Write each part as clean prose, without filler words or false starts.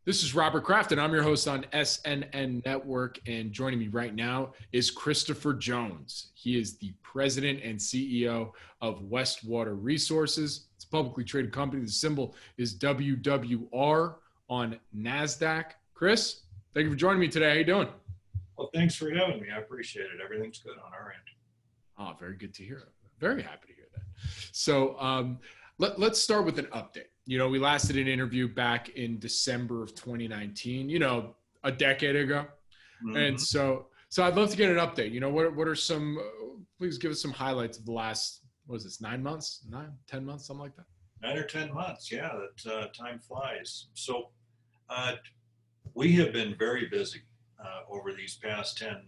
This is Robert Kraft, and I'm your host on SNN Network. And joining me right now is Christopher Jones. He is the president and CEO of Westwater Resources. It's a publicly traded company. The symbol is WWR on NASDAQ. Chris, thank you for joining me today. How you doing? Well, thanks for having me. I appreciate it. Everything's good on our end. Oh, very good to hear. Very happy to hear that. So let's start with an update. You know, we last did an interview back in December of 2019, you know, a decade ago. Mm-hmm. And so I'd love to get an update. You know, what are some, please give us some highlights of the last, what is this, 10 months, something like that? 9 or 10 months. Yeah, that time flies. So we have been very busy over these past 10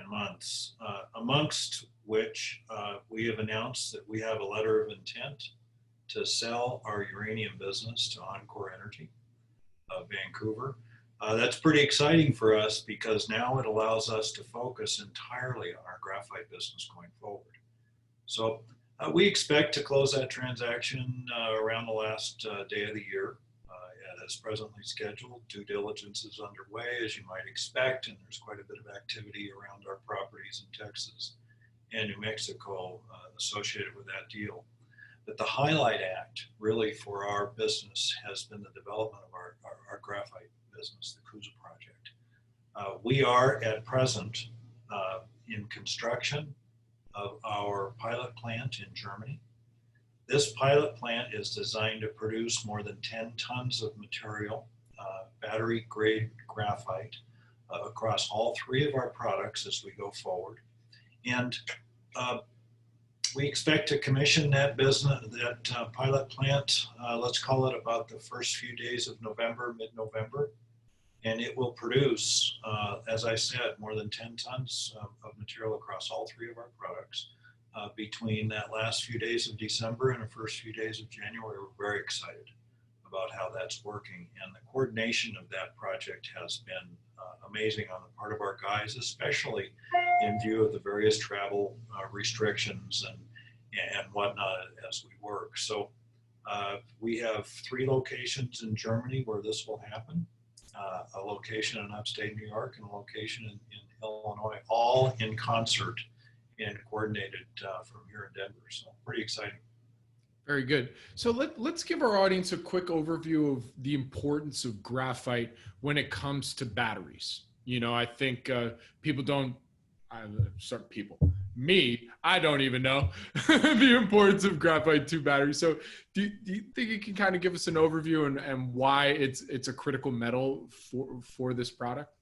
months, amongst which we have announced that we have a letter of intent to sell our uranium business to Encore Energy of Vancouver. That's pretty exciting for us because now it allows us to focus entirely on our graphite business going forward. So we expect to close that transaction around the last day of the year as presently scheduled. Due diligence is underway, as you might expect, and there's quite a bit of activity around our properties in Texas and New Mexico associated with that deal. But the highlight act really for our business has been the development of our graphite business, the Kuza project. We are at present in construction of our pilot plant in Germany. This pilot plant is designed to produce more than 10 tons of material, battery grade graphite, across all three of our products as we go forward. And we expect to commission that pilot plant, let's call it about the first few days of November, mid-November, and it will produce, as I said, more than 10 tons of material across all three of our products between that last few days of December and the first few days of January. We're very excited about how that's working, and the coordination of that project has been amazing on the part of our guys, especially in view of the various travel restrictions and whatnot as we work. So we have 3 locations in Germany where this will happen, a location in upstate New York and a location in Illinois, all in concert and coordinated from here in Denver. So pretty exciting. Very good. So let's give our audience a quick overview of the importance of graphite when it comes to batteries. You know, I think people don't, I don't even know the importance of graphite to batteries. So do you think you can kind of give us an overview and why it's a critical metal for this product?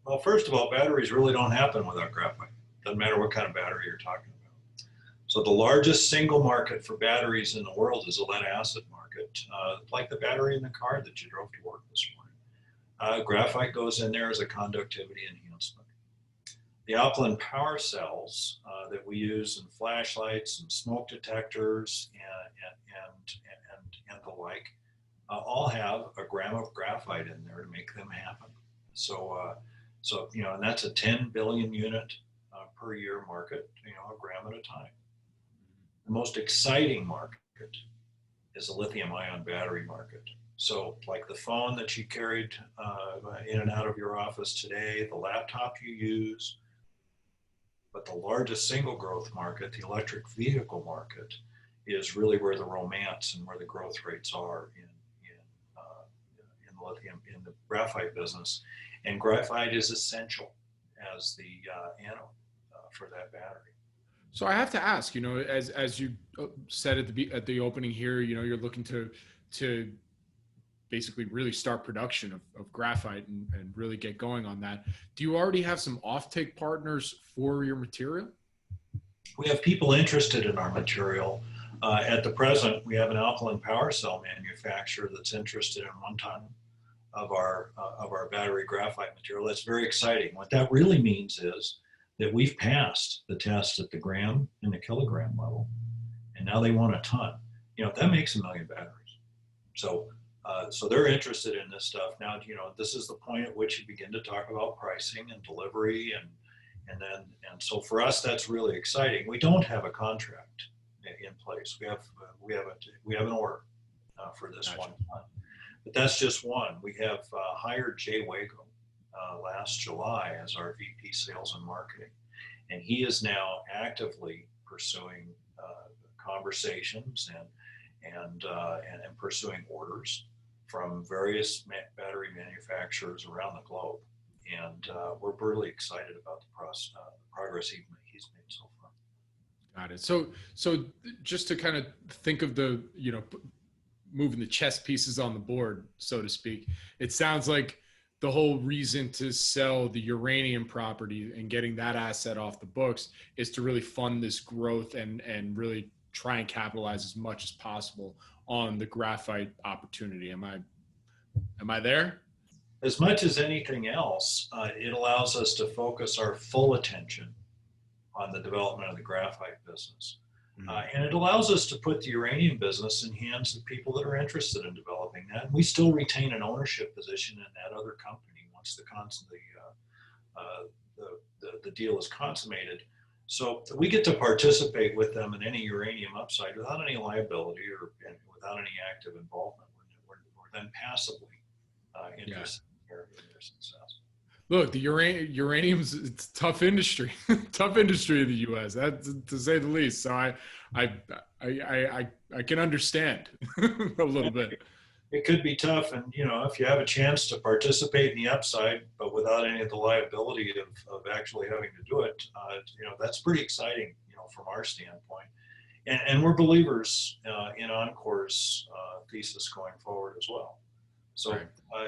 Well, first of all, batteries really don't happen without graphite. Doesn't matter what kind of battery you're talking about. So the largest single market for batteries in the world is the lead acid market, like the battery in the car that you drove to work this morning. Graphite goes in there as a conductivity enhancement. The alkaline power cells that we use in flashlights and smoke detectors and the like all have a gram of graphite in there to make them happen. So you know, and that's a 10 billion unit per year market, you know, a gram at a time. The most exciting market is the lithium-ion battery market. So like the phone that you carried in and out of your office today, the laptop you use, but the largest single growth market, the electric vehicle market, is really where the romance and where the growth rates are in lithium, in the graphite business. And graphite is essential as the anode for that battery. So I have to ask, you know, as you said at the opening here, you know, you're looking to basically really start production of graphite and really get going on that. Do you already have some offtake partners for your material? We have people interested in our material. At the present, we have an alkaline power cell manufacturer that's interested in 1 ton of our battery graphite material. That's very exciting. What that really means is that we've passed the test at the gram and the kilogram level, and now they want a ton. You know, that makes 1 million batteries. So they're interested in this stuff. Now, you know, this is the point at which you begin to talk about pricing and delivery, and so for us, that's really exciting. We don't have a contract in place. We have an order for this 1 ton. But that's just one. We have hired Jay Wago last July as our VP Sales and Marketing, and he is now actively pursuing conversations and pursuing orders from various battery manufacturers around the globe. And we're really excited about the progress he's made so far. Got it. So just to kind of think of the, moving the chess pieces on the board, so to speak, it sounds like the whole reason to sell the uranium property and getting that asset off the books is to really fund this growth and really try and capitalize as much as possible on the graphite opportunity. Am I there? As much as anything else, it allows us to focus our full attention on the development of the graphite business. And it allows us to put the uranium business in hands of people that are interested in developing that. And we still retain an ownership position in that other company once the deal is consummated. So we get to participate with them in any uranium upside without any liability or without any active involvement. We're then passively interested in their success. Look, the uranium's it's a tough industry, tough industry in the U.S. That's to say the least. So I can understand a little bit. It could be tough, and if you have a chance to participate in the upside, but without any of the liability of actually having to do it, that's pretty exciting, from our standpoint. And we're believers in Encore's thesis going forward as well. So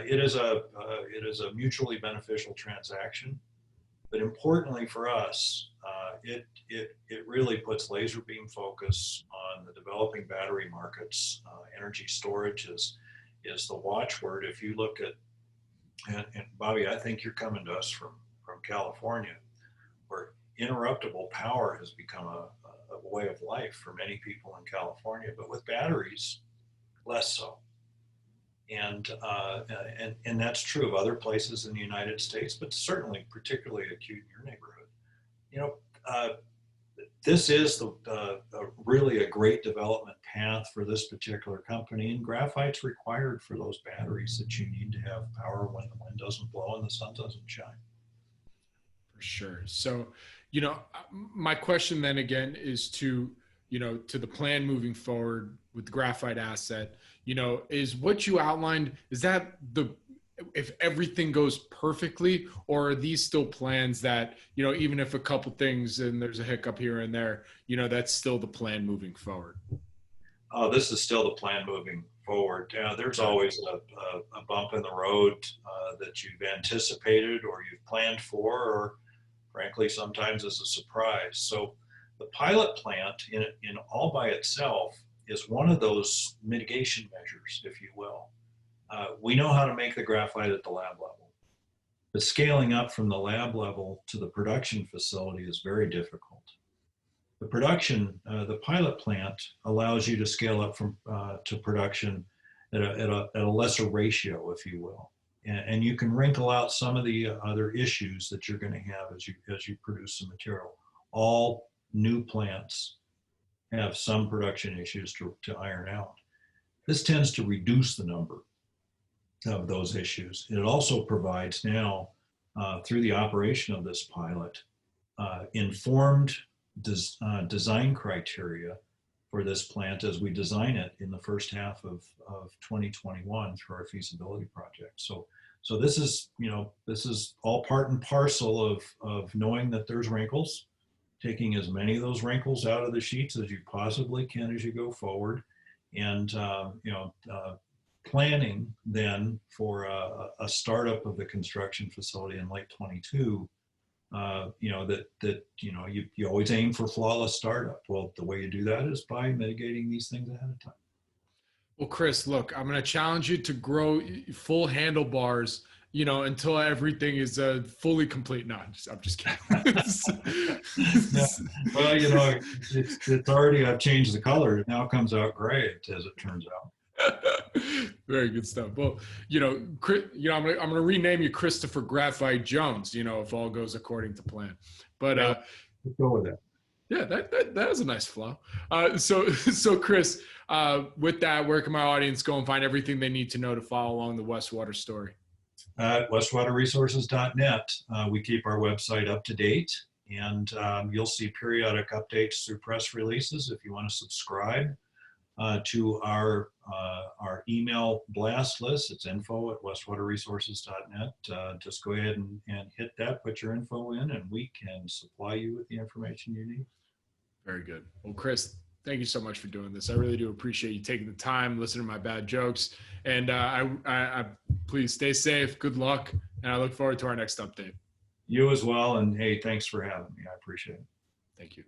it is a mutually beneficial transaction, but importantly for us, it really puts laser beam focus on the developing battery markets. Energy storage is the watchword. If you look at, and Bobby, I think you're coming to us from California, where interruptible power has become a way of life for many people in California, but with batteries, less so. And that's true of other places in the United States, but certainly particularly acute in your neighborhood. This is really a great development path for this particular company, and graphite's required for those batteries that you need to have power when the wind doesn't blow and the sun doesn't shine. For sure. So, my question then again is to the plan moving forward with the graphite asset, is what you outlined, is that if everything goes perfectly, or are these still plans that, even if a couple things and there's a hiccup here and there, that's still the plan moving forward? Oh, this is still the plan moving forward. There's always a bump in the road that you've anticipated or you've planned for, or frankly, sometimes as a surprise. So the pilot plant in all by itself is one of those mitigation measures, if you will. We know how to make the graphite at the lab level, but scaling up from the lab level to the production facility is very difficult. The pilot plant allows you to scale up to production at a lesser ratio, if you will. And you can wrinkle out some of the other issues that you're going to have as you produce the material. All new plants have some production issues to iron out. This tends to reduce the number of those issues. It also provides now, through the operation of this pilot, informed design criteria for this plant as we design it in the first half of 2021 through our feasibility project. So this is all part and parcel of knowing that there's wrinkles, taking as many of those wrinkles out of the sheets as you possibly can as you go forward, and planning then for a startup of the construction facility in late 22. You always aim for flawless startup. Well, the way you do that is by mitigating these things ahead of time. Well, Chris, look, I'm going to challenge you to grow full handlebars, until everything is fully complete. No, I'm just kidding. Yeah. Well, it's already, I've changed the color. It now comes out gray, as it turns out. Very good stuff. Well, I'm going to rename you Christopher Graphite Jones, if all goes according to plan. But let's go with that. Yeah, that was a nice flow. So Chris, with that, where can my audience go and find everything they need to know to follow along the Westwater story? Westwaterresources.net. We keep our website up to date, and you'll see periodic updates through press releases. If you want to subscribe to our email blast list, it's info@westwaterresources.net. Just go ahead and hit that, put your info in, and we can supply you with the information you need. Very good. Well, Chris, thank you so much for doing this. I really do appreciate you taking the time, listening to my bad jokes, and I please stay safe. Good luck, and I look forward to our next update. You as well, and hey, thanks for having me. I appreciate it. Thank you.